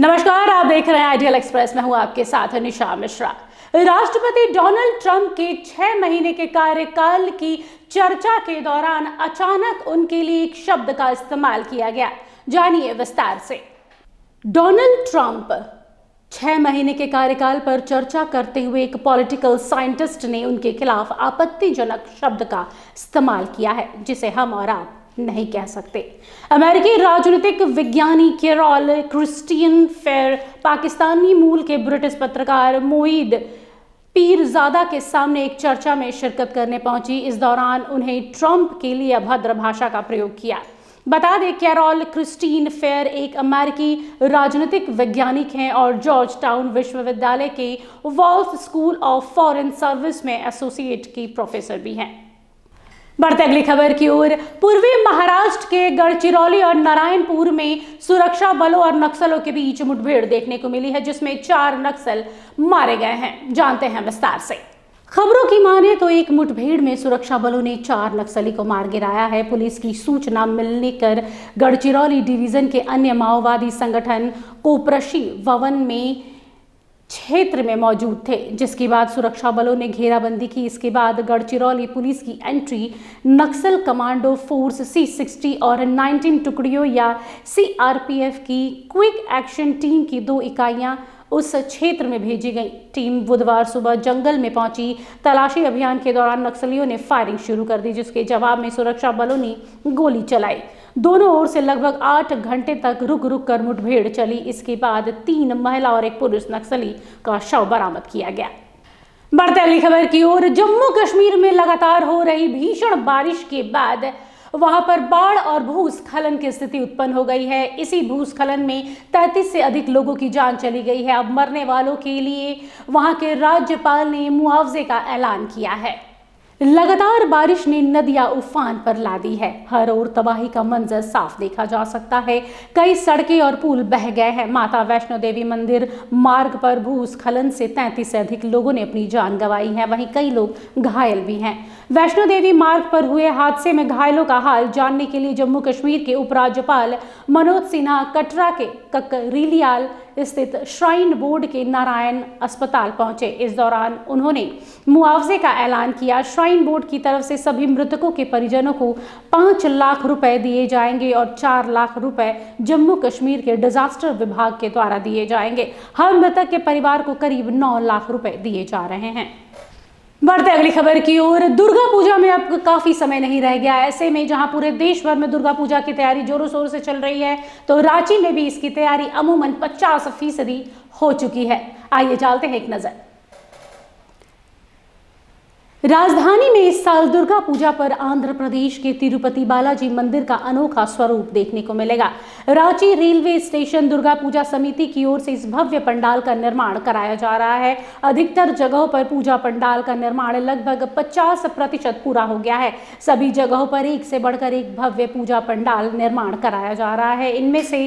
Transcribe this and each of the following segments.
नमस्कार, आप देख रहे हैं आइडियल एक्सप्रेस में हूं आपके साथ निशा मिश्रा। राष्ट्रपति डोनाल्ड ट्रंप के 6 महीने के कार्यकाल की चर्चा के दौरान अचानक उनके लिए एक शब्द का इस्तेमाल किया गया। जानिए विस्तार से। डोनाल्ड ट्रंप 6 महीने के कार्यकाल पर चर्चा करते हुए एक पॉलिटिकल साइंटिस्ट ने उनके खिलाफ आपत्तिजनक शब्द का इस्तेमाल किया है, जिसे हम और आप नहीं कह सकते। अमेरिकी राजनीतिक विज्ञानी कैरोल क्रिस्टियन फेर पाकिस्तानी मूल के ब्रिटिश पत्रकार मोईद पीरजादा के सामने एक चर्चा में शिरकत करने पहुंची। इस दौरान उन्हें ट्रंप के लिए अभद्र भाषा का प्रयोग किया। बता दें, कैरोल क्रिस्टीन फेर एक अमेरिकी राजनीतिक वैज्ञानिक हैं और जॉर्ज टाउन विश्वविद्यालय के walls school of foreign service में एसोसिएट की प्रोफेसर भी हैं। बढ़ते अगली खबर की ओर। पूर्वी महाराष्ट्र के गढ़चिरौली और नारायणपुर में सुरक्षा बलों और नक्सलों के बीच मुठभेड़ देखने को मिली है, जिसमें 4 नक्सल मारे गए हैं। जानते हैं विस्तार से। खबरों की माने तो एक मुठभेड़ में सुरक्षा बलों ने 4 नक्सली को मार गिराया है। पुलिस की सूचना मिलने कर गढ़चिरौली डिवीजन के अन्य माओवादी संगठन कोपरशी भवन में क्षेत्र में मौजूद थे, जिसके बाद सुरक्षा बलों ने घेराबंदी की। इसके बाद गढ़चिरौली पुलिस की एंट्री नक्सल कमांडो फोर्स C60 और 19 टुकड़ियों या CRPF की क्विक एक्शन टीम की 2 इकाइयां उस क्षेत्र में भेजी गई। टीम बुधवार सुबह जंगल में पहुंची। तलाशी अभियान के दौरान नक्सलियों ने फायरिंग शुरू कर दी, जिसके जवाब में सुरक्षा बलों ने गोली चलाई। दोनों ओर से लगभग 8 घंटे तक रुक रुक कर मुठभेड़ चली। इसके बाद 3 महिला और 1 पुरुष नक्सली का शव बरामद किया गया। बढ़ते अगली खबर की ओर। जम्मू कश्मीर में लगातार हो रही भीषण बारिश के बाद वहां पर बाढ़ और भूस्खलन की स्थिति उत्पन्न हो गई है। इसी भूस्खलन में 33 से अधिक लोगों की जान चली गई है। अब मरने वालों के लिए वहां के राज्यपाल ने मुआवजे का ऐलान किया है। लगातार बारिश ने नदियां उफान पर ला दी है। हर ओर तबाही का मंजर साफ देखा जा सकता है। कई सड़कें और पुल बह गए हैं। माता वैष्णो देवी मंदिर मार्ग पर भूस्खलन से 33 से अधिक लोगों ने अपनी जान गंवाई है। वहीं कई लोग घायल भी हैं। वैष्णो देवी मार्ग पर हुए हादसे में घायलों का हाल जानने के लिए जम्मू कश्मीर के उपराज्यपाल मनोज सिन्हा कटरा के ककरीलियाल स्थित श्राइन बोर्ड के नारायण अस्पताल पहुंचे। इस दौरान उन्होंने मुआवजे का ऐलान किया। श्राइन बोर्ड की तरफ से सभी मृतकों के परिजनों को 5 लाख रुपए दिए जाएंगे और 4 लाख रुपए जम्मू कश्मीर के डिजास्टर विभाग के द्वारा दिए जाएंगे। हर मृतक के परिवार को करीब 9 लाख रुपए दिए जा रहे हैं। बढ़ते अगली खबर की ओर। दुर्गा पूजा में अब काफी समय नहीं रह गया। ऐसे में जहां पूरे देश भर में दुर्गा पूजा की तैयारी जोरों शोरों से चल रही है, तो रांची में भी इसकी तैयारी अमूमन 50% हो चुकी है। आइए डालते हैं एक नजर। राजधानी में इस साल दुर्गा पूजा पर आंध्र प्रदेश के तिरुपति बालाजी मंदिर का अनोखा स्वरूप देखने को मिलेगा। रांची रेलवे स्टेशन दुर्गा पूजा समिति की ओर से इस भव्य पंडाल का निर्माण कराया जा रहा है। अधिकतर जगहों पर पूजा पंडाल का निर्माण लगभग 50% पूरा हो गया है। सभी जगहों पर एक से बढ़कर एक भव्य पूजा पंडाल निर्माण कराया जा रहा है। इनमें से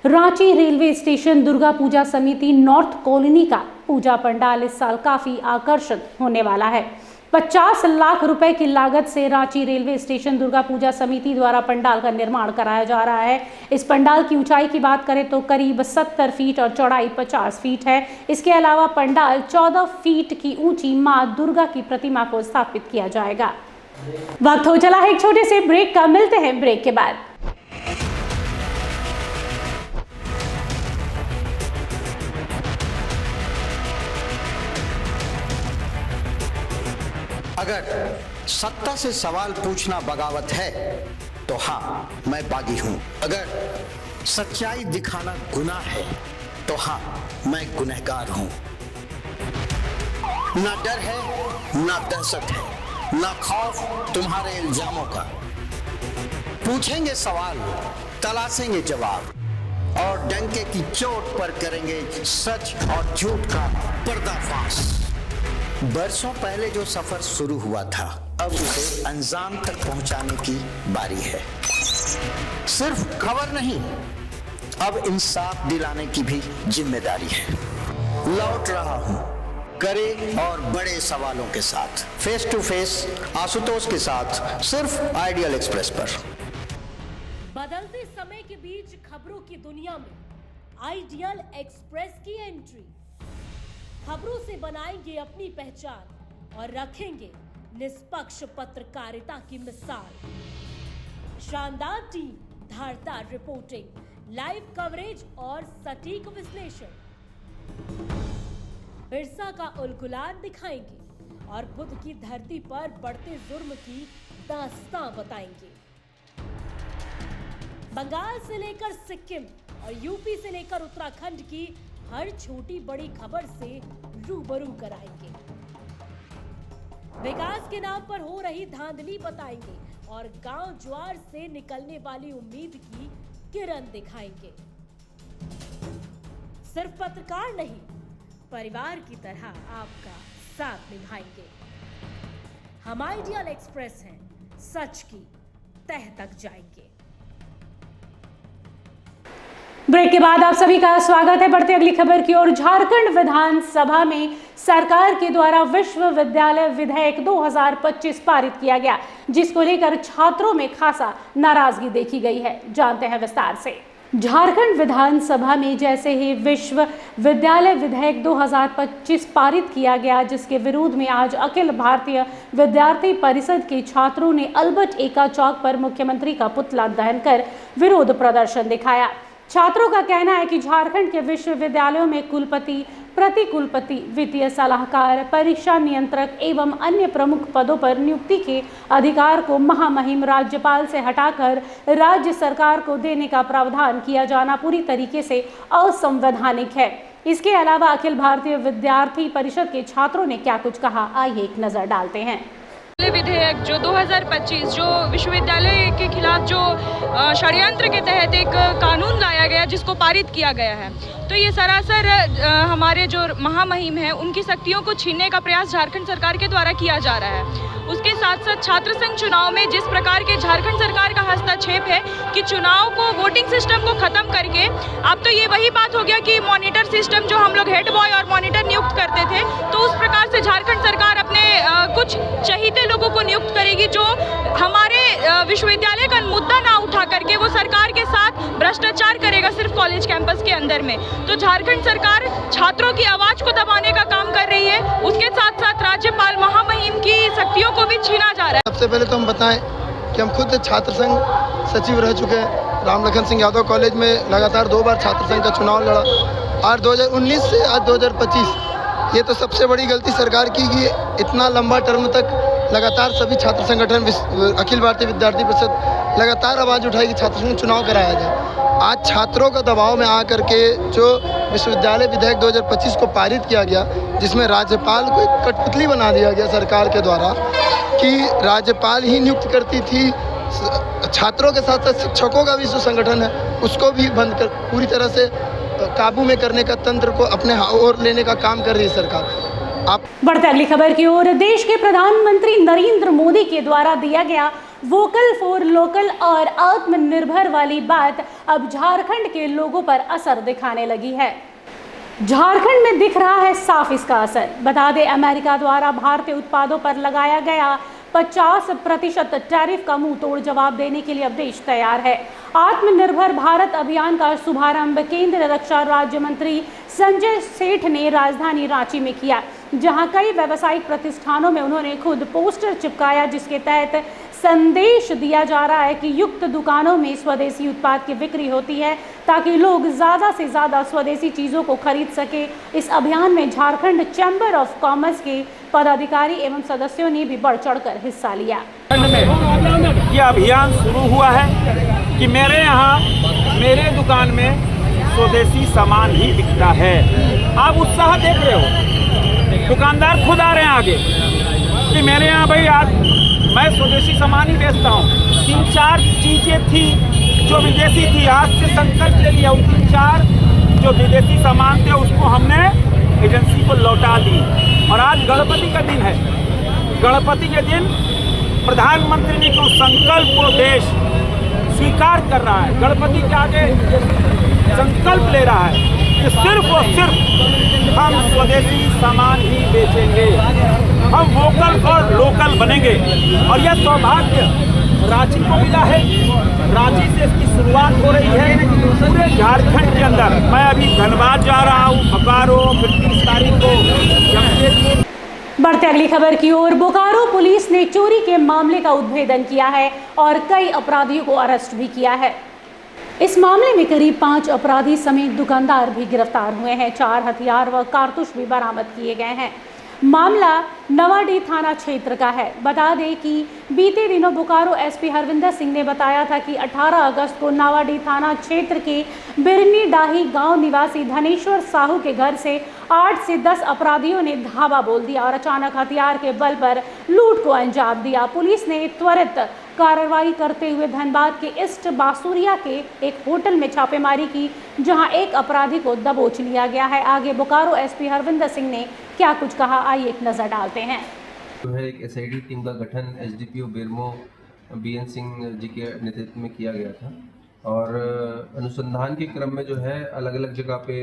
रांची रेलवे स्टेशन दुर्गा पूजा समिति नॉर्थ कॉलोनी का पूजा पंडाल इस साल काफी आकर्षित होने वाला है। 50 लाख रुपए की लागत से रांची रेलवे स्टेशन दुर्गा पूजा समिति द्वारा पंडाल का निर्माण कराया जा रहा है। इस पंडाल की ऊंचाई की बात करें तो करीब 70 फीट और चौड़ाई 50 फीट है। इसके अलावा पंडाल 14 फीट की ऊंची मां दुर्गा की प्रतिमा को स्थापित किया जाएगा। वक्त हो चला है एक छोटे से ब्रेक का। मिलते हैं ब्रेक के बाद। अगर सत्ता से सवाल पूछना बगावत है तो हाँ, मैं बागी हूं। अगर सच्चाई दिखाना गुनाह है तो हाँ, मैं गुनहगार हूं। ना डर है, ना दहशत है, ना खौफ तुम्हारे इल्जामों का। पूछेंगे सवाल, तलाशेंगे जवाब और डंके की चोट पर करेंगे सच और झूठ का पर्दाफाश। बरसों पहले जो सफर शुरू हुआ था, अब उसे अंजाम तक पहुंचाने की बारी है। सिर्फ खबर नहीं, अब इंसाफ दिलाने की भी जिम्मेदारी है। लौट रहा हूं करे और बड़े सवालों के साथ, फेस टू फेस आशुतोष के साथ, सिर्फ आइडियल एक्सप्रेस पर। बदलते समय के बीच खबरों की दुनिया में आइडियल एक्सप्रेस की एंट्री। खबरों से बनाएंगे अपनी पहचान और रखेंगे निष्पक्ष पत्रकारिता की मिसाल। शानदार टीम, धारदार रिपोर्टिंग, लाइव कवरेज और सटीक विश्लेषण। बिरसा का उलगुलान दिखाएंगे और बुद्ध की धरती पर बढ़ते जुर्म की दास्तां बताएंगे। बंगाल से लेकर सिक्किम और यूपी से लेकर उत्तराखंड की हर छोटी बड़ी खबर से रूबरू कराएंगे। विकास के नाम पर हो रही धांधली बताएंगे और गांव ज्वार से निकलने वाली उम्मीद की किरण दिखाएंगे। सिर्फ पत्रकार नहीं, परिवार की तरह आपका साथ निभाएंगे। हम आइडियल एक्सप्रेस हैं, सच की तह तक जाएंगे। ब्रेक के बाद आप सभी का स्वागत है। बढ़ते अगली खबर की ओर। झारखंड विधानसभा में सरकार के द्वारा विश्वविद्यालय विधेयक 2025 पारित किया गया, जिसको लेकर छात्रों में खासा नाराजगी देखी गई है। जानते हैं विस्तार से। झारखंड विधानसभा में जैसे ही विश्वविद्यालय विधेयक 2025 पारित किया गया, जिसके विरोध में आज अखिल भारतीय विद्यार्थी परिषद के छात्रों ने अल्बर्ट एक्का चौक पर मुख्यमंत्री का पुतला दहन कर विरोध प्रदर्शन दिखाया। छात्रों का कहना है कि झारखंड के विश्वविद्यालयों में कुलपति, प्रति कुलपति, वित्तीय सलाहकार, परीक्षा नियंत्रक एवं अन्य प्रमुख पदों पर नियुक्ति के अधिकार को महामहिम राज्यपाल से हटाकर राज्य सरकार को देने का प्रावधान किया जाना पूरी तरीके से असंवैधानिक है। इसके अलावा अखिल भारतीय विद्यार्थी परिषद के छात्रों ने क्या कुछ कहा, आइए एक नजर डालते हैं। विधेयक जो 2025 जो विश्वविद्यालय के खिलाफ जो षड्यंत्र के तहत एक कानून लाया गया, जिसको पारित किया गया है, तो ये सरासर हमारे जो महामहिम हैं उनकी शक्तियों को छीनने का प्रयास झारखंड सरकार के द्वारा किया जा रहा है। उसके साथ साथ छात्र संघ चुनाव में जिस प्रकार के झारखंड सरकार का हस्तक्षेप है कि चुनाव को, वोटिंग सिस्टम को खत्म करके अब तो ये वही बात हो गया कि मॉनिटर सिस्टम जो हम लोग हेड बॉय और मॉनिटर नियुक्त करते थे, तो उस प्रकार से झारखंड सरकार अपने कुछ चहीते लोगों को नियुक्त करेगी जो हमारे विश्वविद्यालय का मुद्दा ना उठा करके वो सरकार के साथ भ्रष्टाचार करेगा सिर्फ कॉलेज कैंपस के अंदर में। तो झारखंड सरकार छात्रों की आवाज को दबाने का काम कर रही है। उसके साथ साथ राज्यपाल महामहिम की शक्तियों को भी छीना जा रहा है। सबसे पहले तो हम बताएं कि हम खुद छात्र संघ सचिव रह चुके हैं। राम लखन सिंह यादव कॉलेज में लगातार 2 बार छात्र संघ का चुनाव लड़ा और 2019 से आज 2025 ये तो सबसे बड़ी गलती सरकार की कि इतना लंबा टर्म तक लगातार सभी छात्र संगठन, अखिल भारतीय विद्यार्थी परिषद लगातार आवाज़ उठाई कि छात्र संघ चुनाव कराया जाए। आज छात्रों का दबाव में आकर के जो विश्वविद्यालय विधेयक 2025 को पारित किया गया, जिसमें राज्यपाल को एक कठपुतली बना दिया गया सरकार के द्वारा कि राज्यपाल ही नियुक्त करती थी। छात्रों के साथ साथ शिक्षकों का भी जो संगठन है उसको भी बंद कर पूरी तरह से काबू में करने का तंत्र को अपने ओर लेने का काम कर रही है सरकार। बढ़ते अगली खबर की ओर। देश के प्रधानमंत्री नरेंद्र मोदी के द्वारा दिया गया वोकल फॉर लोकल और आत्मनिर्भर वाली बात अब झारखंड के लोगों पर असर दिखाने लगी है। झारखंड में दिख रहा है साफ इसका असर। बता दें, अमेरिका द्वारा भारतीय उत्पादों पर लगाया गया 50% टैरिफ का मुंह तोड़ जवाब देने के लिए अब देश तैयार है। आत्मनिर्भर भारत अभियान का शुभारंभ केंद्रीय रक्षा राज्य मंत्री संजय सेठ ने राजधानी रांची में किया, जहां कई व्यावसायिक प्रतिष्ठानों में उन्होंने खुद पोस्टर चिपकाया, जिसके तहत संदेश दिया जा रहा है कि युक्त दुकानों में स्वदेशी उत्पाद की बिक्री होती है ताकि लोग ज़्यादा से ज़्यादा स्वदेशी चीज़ों को खरीद सके। इस अभियान में झारखंड चैम्बर ऑफ कॉमर्स के पदाधिकारी एवं सदस्यों ने भी बढ़ चढ़कर हिस्सा लिया। ये अभियान शुरू हुआ है कि मेरे यहाँ, मेरे दुकान में स्वदेशी सामान ही बिकता है। आप उत्साह देख रहे हो, दुकानदार खुद आ रहे हैं आगे कि मेरे यहाँ भाई आज मैं स्वदेशी सामान ही बेचता हूँ। 3-4 चीज़ें थी जो विदेशी थी, आज से संकल्प ले लिया। 3-4 जो विदेशी सामान थे उसको हमने एजेंसी को लौटा दी। और आज गणपति का दिन है। गणपति के दिन प्रधानमंत्री जी के उस संकल्प को देश स्वीकार कर रहा है। गणपति के आगे संकल्प ले रहा है कि सिर्फ और सिर्फ हम स्वदेशी सामान ही बेचेंगे, हम वोकल और लोकल बनेंगे। और यह सौभाग्य रांची को मिला है। रांची से इसकी शुरुआत हो रही है पूरे झारखंड के अंदर। मैं अभी धनबाद जा रहा हूँ, बोकारो, फिर 30 तारीख को जमशेदपुर। बढ़ते अगली खबर की ओर। बोकारो पुलिस ने चोरी के मामले का उद्भेदन किया है और कई अपराधियों को अरेस्ट भी किया है। इस मामले में करीब 5 अपराधी समेत दुकानदार भी गिरफ्तार हुए हैं। 4 हथियार व कारतूस भी बरामद किए गए हैं। मामला नवाडीह थाना क्षेत्र का है। बता दें कि बीते दिनों बोकारो एसपी हरविंदर सिंह ने बताया था कि 18 अगस्त को नवाडीह थाना क्षेत्र के बिरनी डाही गांव निवासी धनेश्वर साहू के घर से 8 से 10 अपराधियों ने धावा बोल दिया और अचानक हथियार के बल पर लूट को अंजाम दिया। पुलिस ने त्वरित कार्रवाई करते हुए धनबाद के ईस्ट बासुरिया के एक होटल में छापेमारी की, जहां एक अपराधी को दबोच लिया गया है। आगे बोकारो एसपी हरविंदर सिंह ने क्या कुछ कहा, आइए एक नजर डालते हैं। जो है एक एसआईटी टीम का गठन एसडीपीओ बेरमो बीएन सिंह जी के नेतृत्व में किया गया था और अनुसंधान के क्रम में जो है अलग अलग जगह पे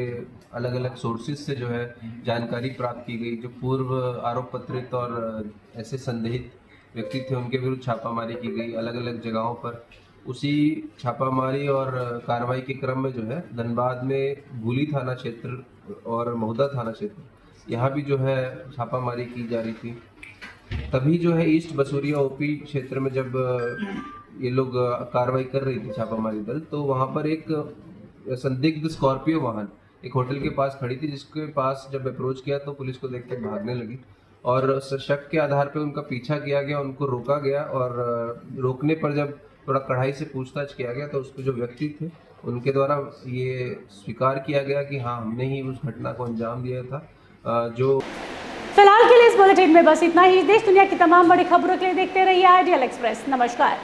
अलग अलग सोर्सेज से जो है जानकारी प्राप्त की गई। जो पूर्व आरोप पत्रित और ऐसे संदेहित व्यक्ति थे उनके विरुद्ध छापामारी की गई अलग अलग जगहों पर। उसी छापामारी और कार्रवाई के क्रम में जो है धनबाद में भूली थाना क्षेत्र और महुदा थाना क्षेत्र यहाँ भी जो है छापामारी की जा रही थी। तभी जो है ईस्ट बसूरिया ओपी क्षेत्र में जब ये लोग कार्रवाई कर रही थी छापामारी दल, तो वहाँ पर एक संदिग्ध स्कॉर्पियो वाहन एक होटल के पास खड़ी थी, जिसके पास जब अप्रोच किया तो पुलिस को देख के भागने लगी और शक के आधार पर उनका पीछा किया गया, उनको रोका गया और रोकने पर जब थोड़ा कड़ाई से पूछताछ किया गया तो उसको जो व्यक्ति थे उनके द्वारा ये स्वीकार किया गया कि हाँ हमने ही उस घटना को अंजाम दिया था। जो फिलहाल के लिए इस बुलेटिन में बस इतना ही। देश दुनिया की तमाम बड़ी खबरों के लिए देखते रहिए आईडीएल एक्सप्रेस। नमस्कार।